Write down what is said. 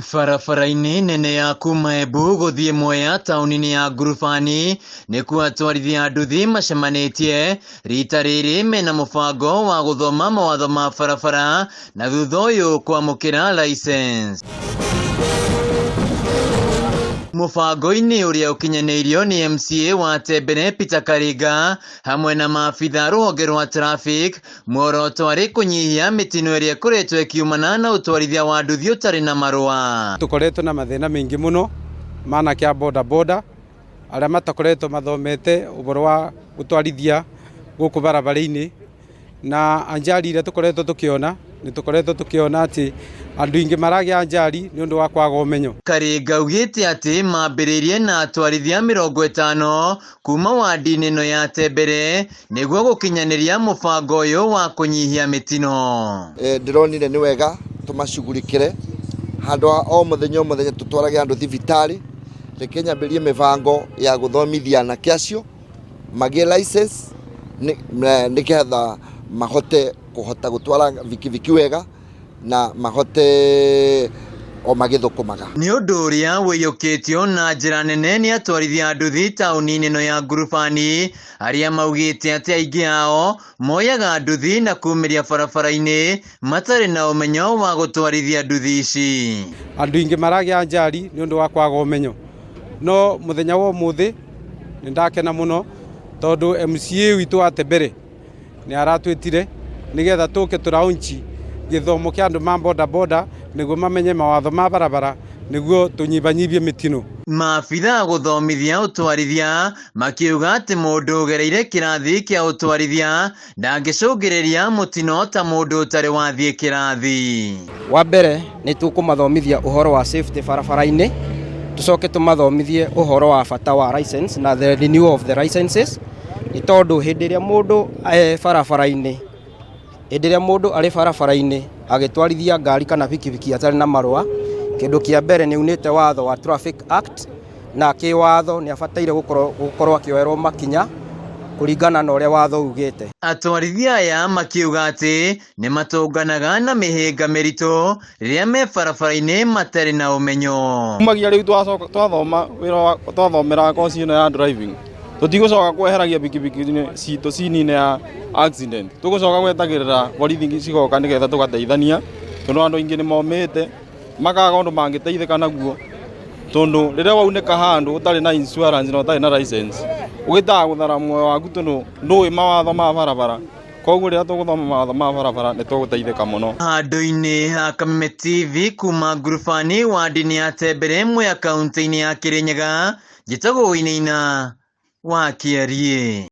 Barabara-inĩ nene ya kuma Embu gũthiĩ Mwea taũni-inĩ ya Ngurubani nĩkuo atwarithia a nduthi macemanĩtie rita rĩrĩ mena mũbango wa gũthoma mawatho ma barabara na thutha ũyũ kwamũkĩra license. Mũbango-inĩ ũrĩa ũkinyanĩirio nĩ MCA wa Tembere Peter Karinga hamwe na maabitha rũhonge rwa traffic, muoroto arĩ kũnyihia mĩtino ĩrĩa ĩkoretwo ĩkiumana na ũtwarithia wa nduthi ũtarĩ na marũa. Tukoretwo na mathĩna maingĩ mũno manake a boda arĩa matakoretwo mathomete ũhoro wa gũtwarithia gũkũ barabara-inĩ, na anjari iria tukoretwo tukiona atĩ andũ aingĩ maragĩa anjari nĩ ũndũ wa kwaga ũmenyo. Karinga augĩte atĩ mambĩrĩirie na atwarithia 50 kuma wadi-inĩ ĩno ya Tembere nĩguo gũkinyanĩria mũbango ũyũ wa kũnyihia mĩtino. Ndĩronire nĩ wega tũmacugurikĩre handũ o mũthenya tũtwarage andũ thibitarĩ, reke nyambĩrĩrie mĩbango ya gũthomithia anake acio magĩe license nĩgetha mahote gũtwara vikiviki wega na mahote o magĩthũkũmaga. Nĩ ũndũ ũrĩa wĩyũkĩtio na njĩra nene nĩ atwarithia a nduthi taũni-inĩ ĩno ya Ngurubani, arĩa maugĩte atĩ aingĩ ao moyaga nduthi na kumĩria barabara-inĩ matarĩ na ũmenyo wa gũtwarithia nduthi ici. Andũ aingĩ maragĩa njari nĩ ũndũ wa kwaga ũmenyo, no mũthenya wa ũmũthĩ nĩndakena mũno tondũ MCA witũ wa Tembere nĩ aratwĩtire nĩgetha tũke tũraunchi gĩthomo kĩa andũ ma boda nĩguo mamenye mawatho ma barabara nĩguo tũnyibanyibie mĩtino. Maabitha gũthomithia ũtwarithia makiuga atĩ mũndũ ũgereire kĩrathi kĩa ũtwarithia ndangĩcũngĩrĩria mũtino ta mũndũ ũtarĩ wathiĩ kĩrathi. Wa mbere nĩ tũkũmathomithia ũhoro wa safety barabara-inĩ, tũcoke tũmathomithie ũhoro wa bata wa license na the renewal of the licenses, nĩ tondũ hĩndĩ ĩrĩa mũndũ arĩ barabara-inĩ agĩtwarithia ngari kana bikibiki atarĩ na marũa, kĩndũ kĩa mbere nĩ unĩte watho wa Traffic Act, na kĩwatho nĩ abataire gũkorwo akĩoerwo makinya kũringana na ũrĩa watho ugĩte. Atwarithia aya makiuga atĩ nĩ matũnganaga na mĩhĩnga mĩritũ rĩrĩa me barabara-inĩ matarĩ na ũmenyo. Kumagia rĩu twathomera koci ĩno ya driving, tũtigũcoka kweheragia bikibiki-inĩ citũ cinine ya accident, tũgũcoka gwetagĩrĩra borithi cigoka nĩgetha tũgateithania, tondũ andũ aingĩ nĩ momĩte makaga ũndũ mangĩteithĩka naguo, tondũ rĩrĩa waunĩka handũ ũtarĩ na insurance na ũtarĩ na license ũgĩtaga gũthara muoyo waku tondũ ndũĩ mawatho ma barabara. Koguo rĩrĩa tũgũthoma mawatho ma barabara nĩ tũgũteithĩka mũno. Handũ-inĩ ha Kameme TV kuma Ngurubani wadi-inĩ ya Tembere Mwea kaunti-inĩ ya Kirinyaga, njĩtagwo Winaina wa Kiarie.